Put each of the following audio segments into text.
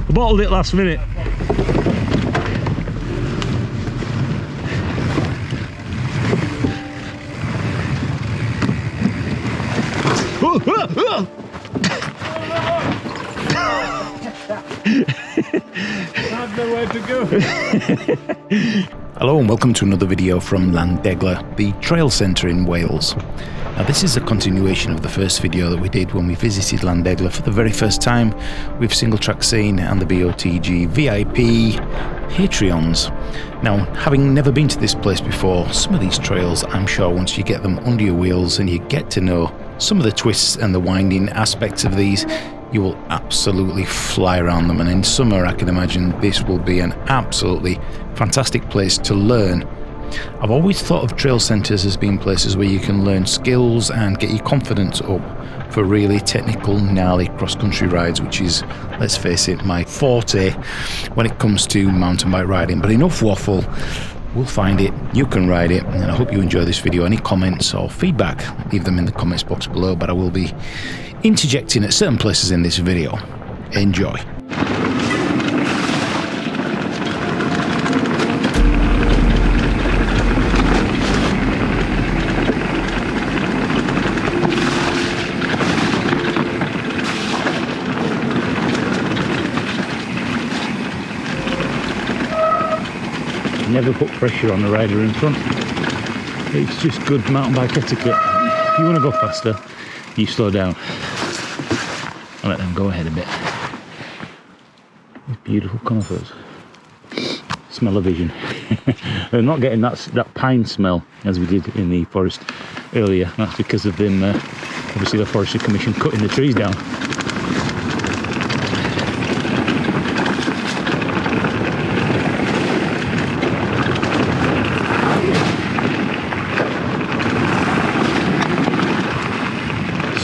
I bottled it last minute. I've nowhere to go. Hello and welcome to another video from Landegla, the trail centre in Wales. Now this is a continuation of the first video that we did when we visited Landegla for the very first time with Singletrack Scene and the BOTG VIP Patreons. Now, having never been to this place before, some of these trails, I'm sure once you get them under your wheels and you get to know some of the twists and the winding aspects of these, you will absolutely fly around them. And in summer, I can imagine this will be an absolutely fantastic place to learn. I've always thought of trail centres as being places where you can learn skills and get your confidence up for really technical, gnarly cross-country rides, which is, let's face it, my forte when it comes to mountain bike riding. But enough waffle, we'll find it, you can ride it, and I hope you enjoy this video. Any comments or feedback, leave them in the comments box below, but I will be interjecting at certain places in this video. Enjoy. Never put pressure on the rider in front. It's just good mountain bike etiquette. If you want to go faster, you slow down and let them go ahead a bit. These beautiful conifers. Smell-o-vision. They're not getting that pine smell as we did in the forest earlier. That's because of them, obviously the Forestry Commission cutting the trees down.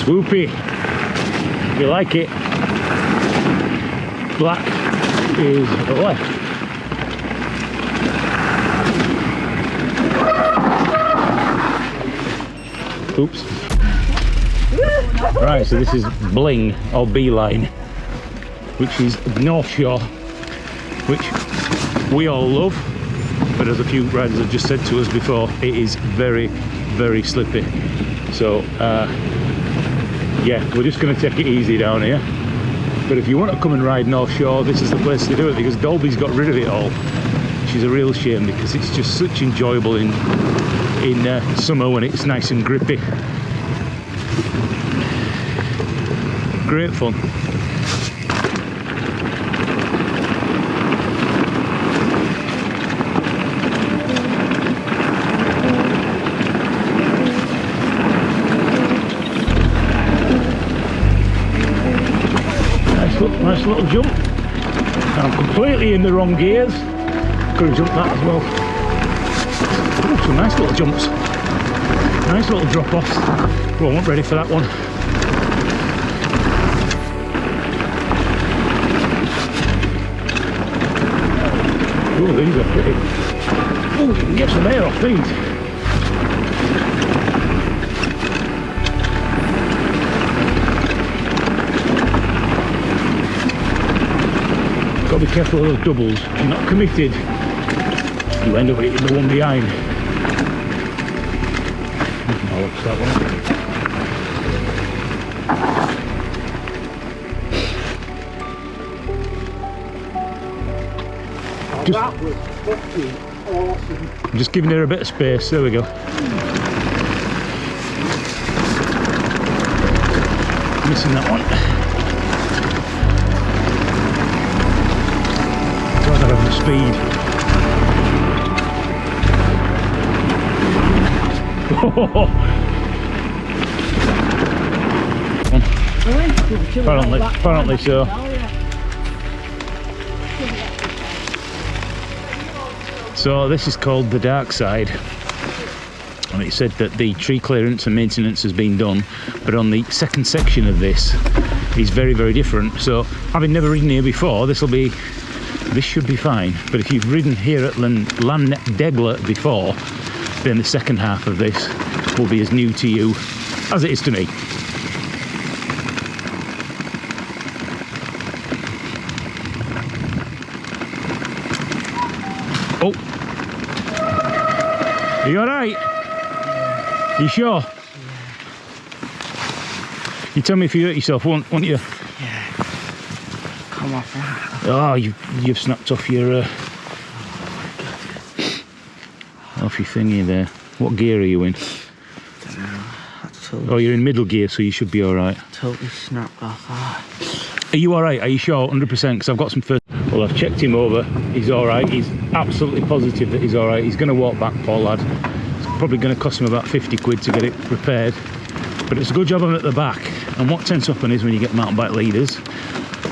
Swoopy, if you like it. Black is left. Oops. Right, so this is Bling or Beeline, which is Northshore, which we all love, but as a few riders have just said to us before, it is very, very slippy. So yeah, we're just going to take it easy down here. But if you want to come and ride Northshore, this is the place to do it, because Dolby's got rid of it all, which is a real shame, because it's just such enjoyable in summer when it's nice and grippy. Great fun. Nice little jump. I'm completely in the wrong gears. Could have jumped that as well. Ooh, some nice little jumps. Nice little drop-offs. Well, I wasn't ready for that one. Oh, these are pretty. Oh, you can get some air off these. Got to be careful of those doubles. If you're not committed, you end up hitting the one behind. I'll watch that one. That was fucking awesome. I'm just giving her a bit of space. There we go. Missing that one. Having the speed. Apparently so. So this is called the dark side, and it said that the tree clearance and maintenance has been done, but on the second section of this is very, very different. So having never ridden here before, this should be fine. But if you've ridden here at Landegla before, then the second half of this will be as new to you as it is to me. Oh. Are you alright? You sure? You tell me if you hurt yourself, won't you? Yeah. Come off that. Oh, you've snapped off your thingy there. What gear are you in? Don't know. Oh, you're in middle gear, so you should be alright. Totally snapped off. Are you alright? Are you sure? 100%? Because I've got some first. Well, I've checked him over. He's alright. He's absolutely positive that he's alright. He's going to walk back, poor lad. It's probably going to cost him about 50 quid to get it repaired. But it's a good job I'm at the back. And what tends to happen is when you get mountain bike leaders,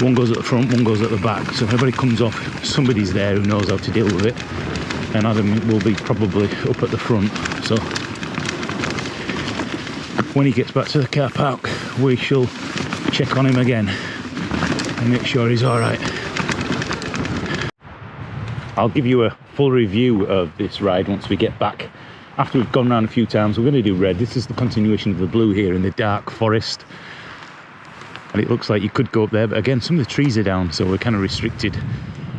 one goes at the front, one goes at the back. So if everybody comes off, somebody's there who knows how to deal with it. And Adam will be probably up at the front. So when he gets back to the car park, we shall check on him again and make sure he's alright. I'll give you a full review of this ride once we get back. After we've gone around a few times, we're going to do red. This is the continuation of the blue here in the dark forest. And it looks like you could go up there, but again, some of the trees are down, so we're kind of restricted.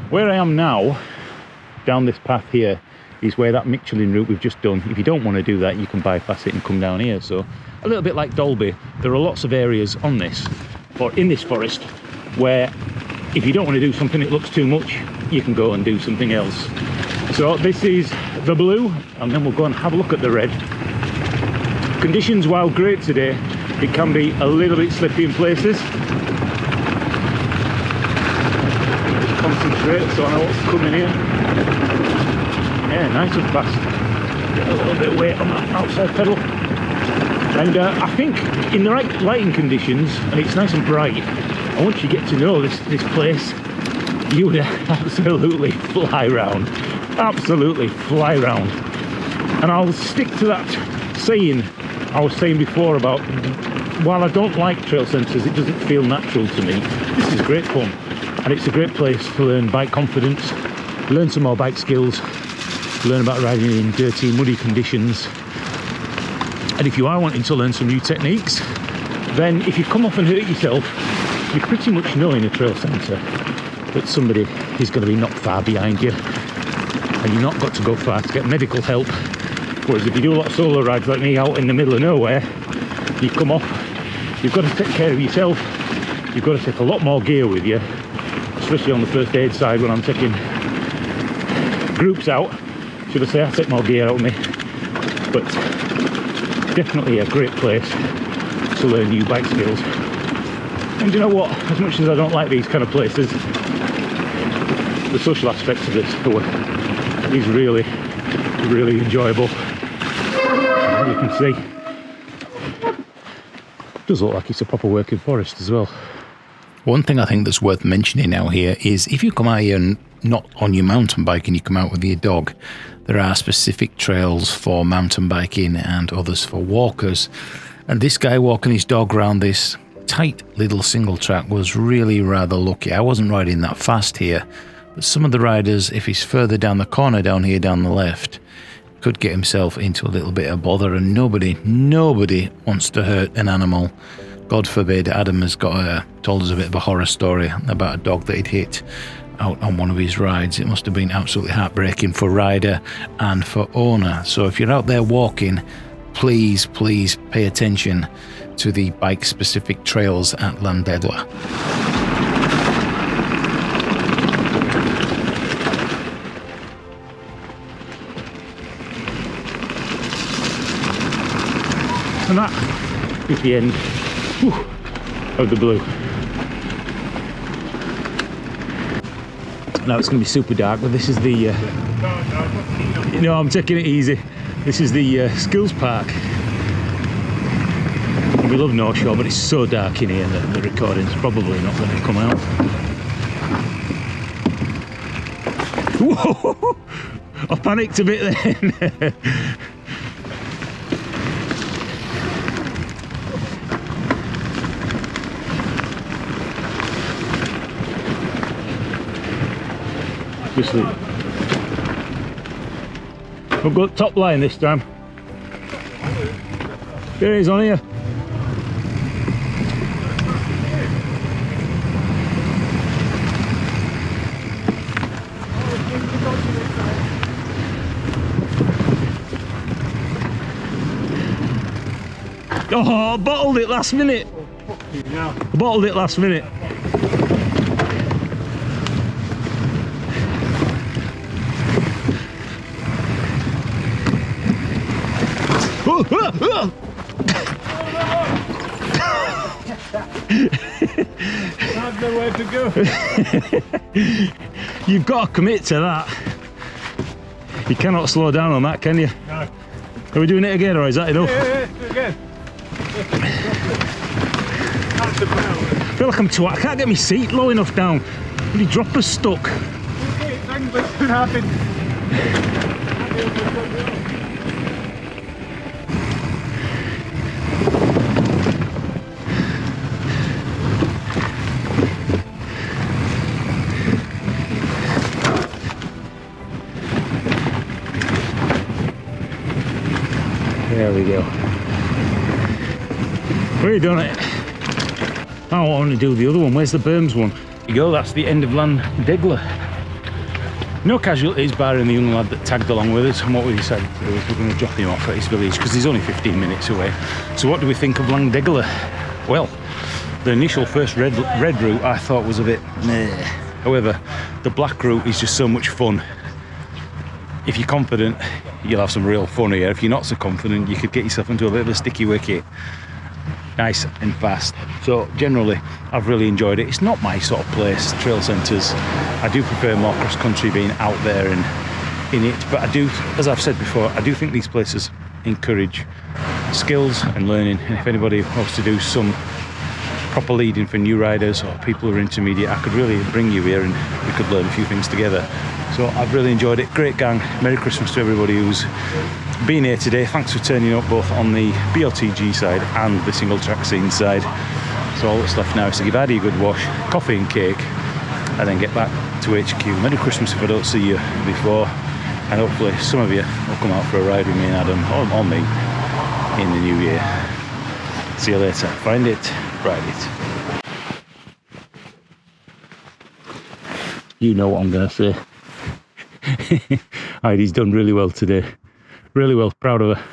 Where I am now, down this path here, is where that Michelin route we've just done. If you don't want to do that, you can bypass it and come down here. So a little bit like Dalby, there are lots of areas on this, or in this forest, where if you don't want to do something, it looks too much, you can go and do something else. So this is the blue, and then we'll go and have a look at the red. Conditions, while great today, it can be a little bit slippy in places. Just concentrate so I know what's coming here. Yeah, nice and fast. Get a little bit of weight on that outside pedal. And I think in the right lighting conditions, and it's nice and bright, and once you get to know this place, you would absolutely fly round. Absolutely fly round. And I'll stick to that saying I was saying before about, while I don't like trail centres, it doesn't feel natural to me. This is great fun, and it's a great place to learn bike confidence, learn some more bike skills, learn about riding in dirty, muddy conditions. And if you are wanting to learn some new techniques, then if you come off and hurt yourself, you pretty much know in a trail centre that somebody is going to be not far behind you, and you've not got to go far to get medical help. Whereas if you do a lot of solo rides like me out in the middle of nowhere, you come off, you've got to take care of yourself, you've got to take a lot more gear with you, especially on the first aid side when I'm taking groups out. Should I say, I take more gear out with me. But definitely a great place to learn new bike skills. And you know what, as much as I don't like these kind of places, the social aspects of this tour is really, really enjoyable. As you can see, it does look like it's a proper working forest as well. One thing I think that's worth mentioning out here is if you come out here and not on your mountain bike and you come out with your dog, there are specific trails for mountain biking and others for walkers. And this guy walking his dog around this tight little single track was really rather lucky. I wasn't riding that fast here, but some of the riders, if he's further down the corner down here down the left, could get himself into a little bit of bother, and nobody wants to hurt an animal. God forbid. Adam has told us a bit of a horror story about a dog that he'd hit out on one of his rides. It must have been absolutely heartbreaking for rider and for owner. So if you're out there walking, please pay attention to the bike specific trails at Landegla. And that is the end of the blue. Now it's going to be super dark, but this is the no, I'm taking it easy. This is the skills park. We love Northshore, but it's so dark in here that the recording's probably not going to come out. Whoa! I panicked a bit then. We've got top line this time. There he is on here. Oh, I bottled it last minute. Oh, fucking hell. I bottled it last minute. Oh, oh, oh. I've nowhere to go. You've got to commit to that. You cannot slow down on that, can you? No. Are we doing it again, or is that enough? Yeah, again. That's about it. I feel like I'm too. I can't get my seat low enough down. My dropper's stuck. Okay, things that could happen. There we go. We've done it. I want to do the other one. Where's the berms one? There you go, that's the end of Landegla. No casualties barring the young lad that tagged along with us, and what we decided to do is we're going to drop him off at his village because he's only 15 minutes away. So what do we think of Landegla? Well, the initial first red route I thought was a bit meh. However, the black route is just so much fun. If you're confident, you'll have some real fun here. If you're not so confident, you could get yourself into a bit of a sticky wicket. Nice and fast. So generally, I've really enjoyed it. It's not my sort of place, trail centres. I do prefer more cross-country, being out there and in it. But I do, as I've said before, I do think these places encourage skills and learning. And if anybody wants to do some proper leading for new riders or people who are intermediate, I could really bring you here and we could learn a few things together. So I've really enjoyed it. Great gang. Merry Christmas to everybody who's been here today. Thanks for turning up both on the BOTG side and the Singletrack Scene side. So all that's left now is to give Addy a good wash, coffee and cake, and then get back to HQ. Merry Christmas if I don't see you before, and hopefully some of you will come out for a ride with me and Adam, or me, in the new year. See you later. Find it, ride it. You know what I'm going to say. Heidi's done really well today. Really well, proud of her.